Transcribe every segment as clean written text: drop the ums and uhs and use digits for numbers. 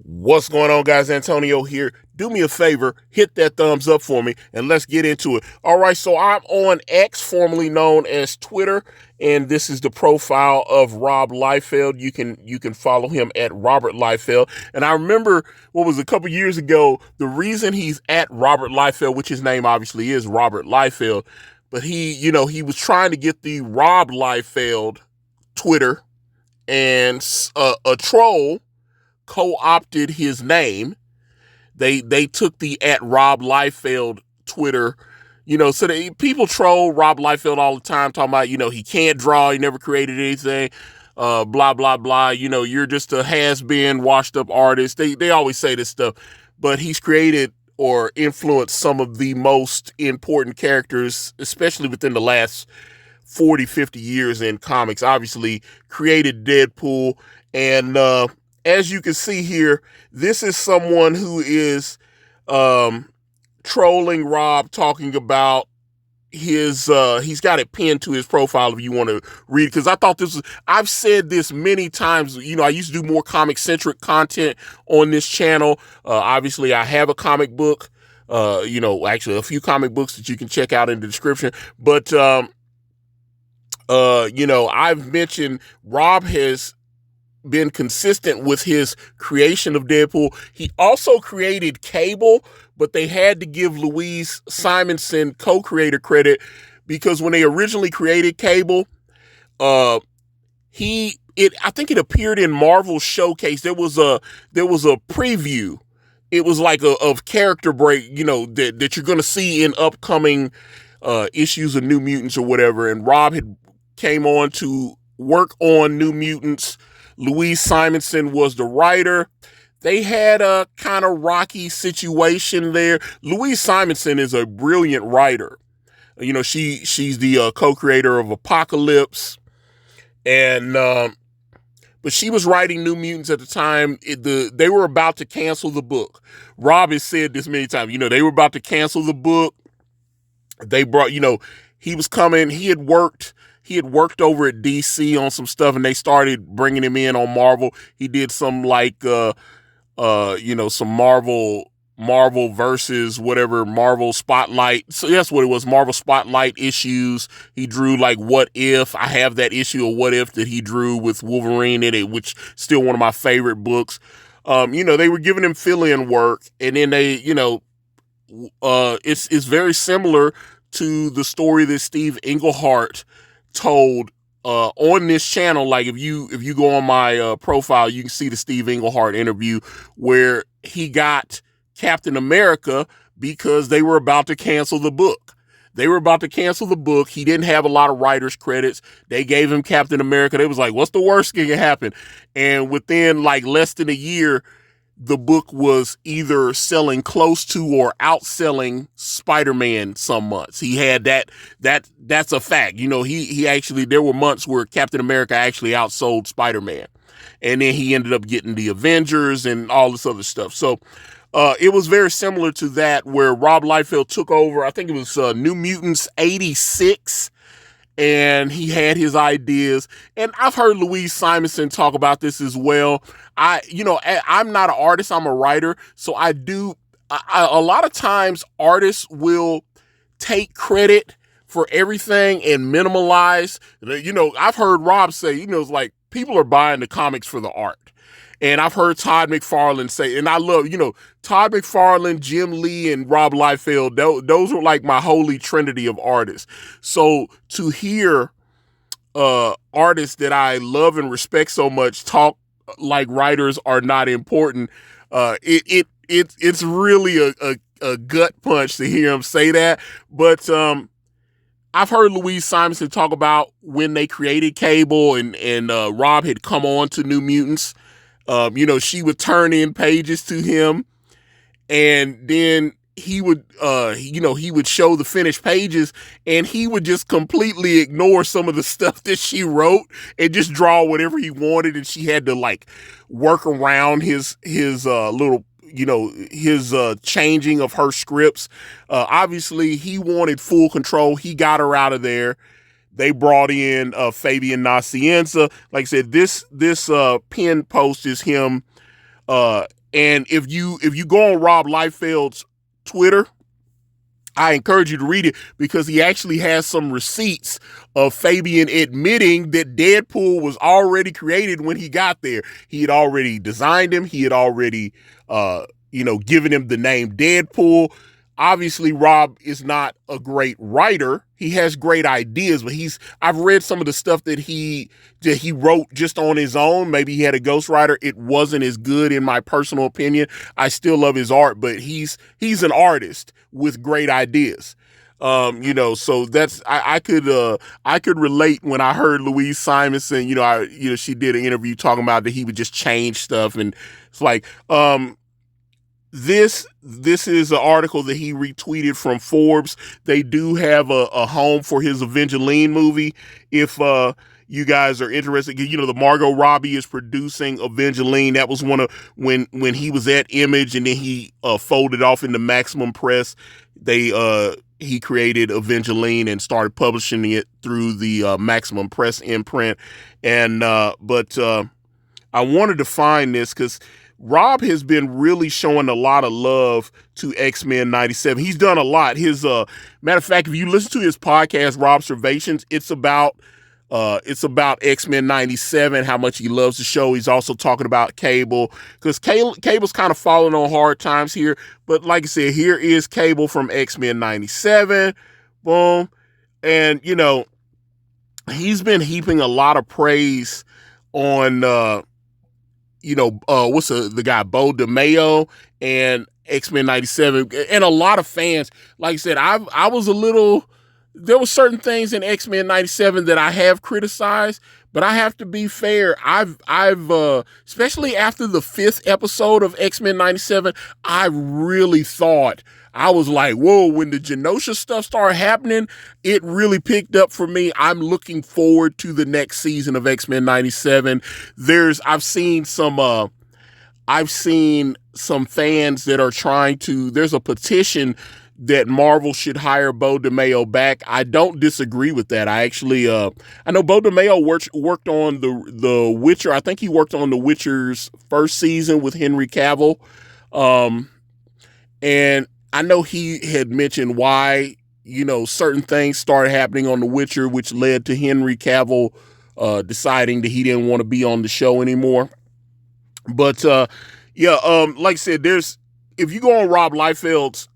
What's going on, guys? Antonio here. Do me a favor, hit that thumbs up for me, and let's get into it. All right, so I'm on X, formerly known as Twitter, and this is the profile of Rob Liefeld. You can follow him at Robert Liefeld. And I remember what was a couple years ago, the reason he's at Robert Liefeld, which his name obviously is Robert Liefeld, but he was trying to get the Rob Liefeld Twitter, and a troll co-opted his name. They took the at Rob Liefeld Twitter, so people troll Rob Liefeld all the time, talking about, he can't draw, he never created anything, blah, blah, blah, you're just a has-been, washed-up artist. They always say this stuff, but he's created or influenced some of the most important characters, especially within the last 40, 50 years in comics. Obviously, created Deadpool, and as you can see here, this is someone who is trolling Rob, talking about his, he's got it pinned to his profile if you want to read it, because I thought I've said this many times, I used to do more comic-centric content on this channel. Obviously, I have a comic book, actually a few comic books that you can check out in the description, but, I've mentioned Rob has been consistent with his creation of Deadpool. He also created Cable, but they had to give Louise Simonson co-creator credit, because when they originally created Cable, I think it appeared in Marvel Showcase. There was a preview. It was like of character break, that you're going to see in upcoming issues of New Mutants or whatever. And Rob had came on to work on New Mutants. Louise Simonson was the writer. They had a kind of rocky situation there. Louise Simonson is a brilliant writer. She's the co-creator of Apocalypse, and but she was writing New Mutants at the time. They were about to cancel the book. Rob has said this many times. They were about to cancel the book. They brought, he was coming. He had worked over at DC on some stuff, and they started bringing him in on Marvel. He did some some Marvel versus whatever, Marvel Spotlight. So that's what it was, Marvel Spotlight issues. He drew like What If. I have that issue of What If that he drew with Wolverine in it, which is still one of my favorite books. They were giving him fill-in work, and then they, it's very similar to the story that Steve Englehart told on this channel. Like if you go on my profile, you can see the Steve Englehart interview where he got Captain America because they were about to cancel the book. He didn't have a lot of writers' credits. They gave him Captain America. They was like, what's the worst that can happen? And within like less than a year, the book was either selling close to or outselling Spider-Man some months. He had that's a fact. He actually, there were months where Captain America actually outsold Spider-Man. And then he ended up getting the Avengers and all this other stuff. So it was very similar to that, where Rob Liefeld took over. I think it was New Mutants 86. And he had his ideas. And I've heard Louise Simonson talk about this as well. I'm not an artist, I'm a writer. So a lot of times artists will take credit for everything and minimalize. I've heard Rob say, it's like people are buying the comics for the art. And I've heard Todd McFarlane say, and I love, Todd McFarlane, Jim Lee, and Rob Liefeld, those were like my holy trinity of artists. So to hear artists that I love and respect so much talk like writers are not important, it's really a gut punch to hear him say that. But I've heard Louise Simonson talk about when they created Cable and Rob had come on to New Mutants. She would turn in pages to him, and then he would show the finished pages, and he would just completely ignore some of the stuff that she wrote and just draw whatever he wanted. And she had to like work around his little, his changing of her scripts. Obviously he wanted full control. He got her out of there. They brought in Fabian Nicieza. Like I said, this pin post is him And if you go on Rob Liefeld's Twitter, I encourage you to read it because he actually has some receipts of Fabian admitting that Deadpool was already created when he got there. He had already designed him. He had already, given him the name Deadpool. Obviously, Rob is not a great writer. He has great ideas, but I've read some of the stuff that he wrote just on his own. Maybe he had a ghostwriter. It wasn't as good in my personal opinion. I still love his art, but he's an artist with great ideas. So that's I could relate when I heard Louise Simonson. She did an interview talking about that he would just change stuff, and it's like This is an article that he retweeted from Forbes. They do have a home for his Evangeline movie. If you guys are interested, the Margot Robbie is producing Evangeline. That was one of when he was at Image, and then he folded off into Maximum Press. He created Evangeline and started publishing it through the Maximum Press imprint. And but I wanted to find this because Rob has been really showing a lot of love to X-Men 97. He's done a lot. His matter of fact, if you listen to his podcast, Robservations, it's about X-Men 97, how much he loves the show. He's also talking about Cable because Cable's kind of falling on hard times here. But like I said, here is Cable from X-Men 97. Boom. And, he's been heaping a lot of praise on what's the guy, Bo DeMayo and X-Men 97, and a lot of fans. Like I said, I was there were certain things in X-Men 97 that I have criticized, but I have to be fair. I've especially after the 5th episode of X-Men 97, I really thought, I was like, whoa, when the Genosha stuff started happening, it really picked up for me. I'm looking forward to the next season of X-Men 97. I've seen some fans that are trying to, there's a petition that Marvel should hire Bo DeMayo back. I don't disagree with that. I actually, I know Bo DeMayo worked on the Witcher. I think he worked on the Witcher's first season with Henry Cavill. And I know he had mentioned why, certain things started happening on The Witcher, which led to Henry Cavill deciding that he didn't want to be on the show anymore. But like I said, if you go on Rob Liefeld's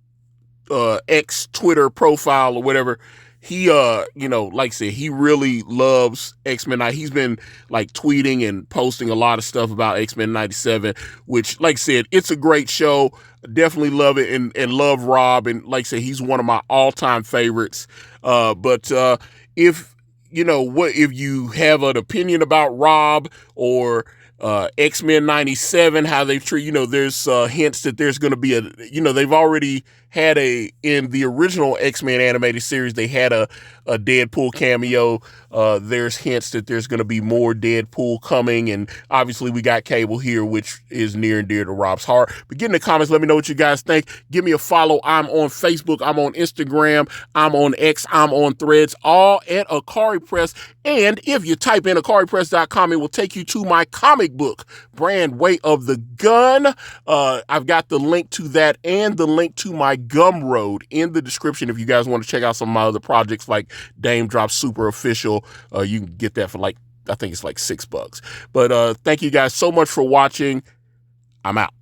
X Twitter profile or whatever, he like I said, he really loves X-Men. He's been like tweeting and posting a lot of stuff about X-Men 97, which, like I said, it's a great show. Definitely love it and love Rob, and like I said, he's one of my all-time favorites. But if you have an opinion about Rob or X-Men 97, how they've treated, there's hints that there's going to be they've already had in the original X-Men animated series, they had a Deadpool cameo. There's hints that there's going to be more Deadpool coming, and obviously we got Cable here, which is near and dear to Rob's heart. But get in the comments, let me know what you guys think. Give me a follow. I'm on Facebook, I'm on Instagram, I'm on X, I'm on Threads, all at Ikari Press. And if you type in IkariPress.com, it will take you to my comic book, Brand Way of the Gun. I've got the link to that and the link to my Gumroad in the description if you guys want to check out some of my other projects like Dame Drop Super Official. You can get that for I think it's like $6. But thank you guys so much for watching. I'm out.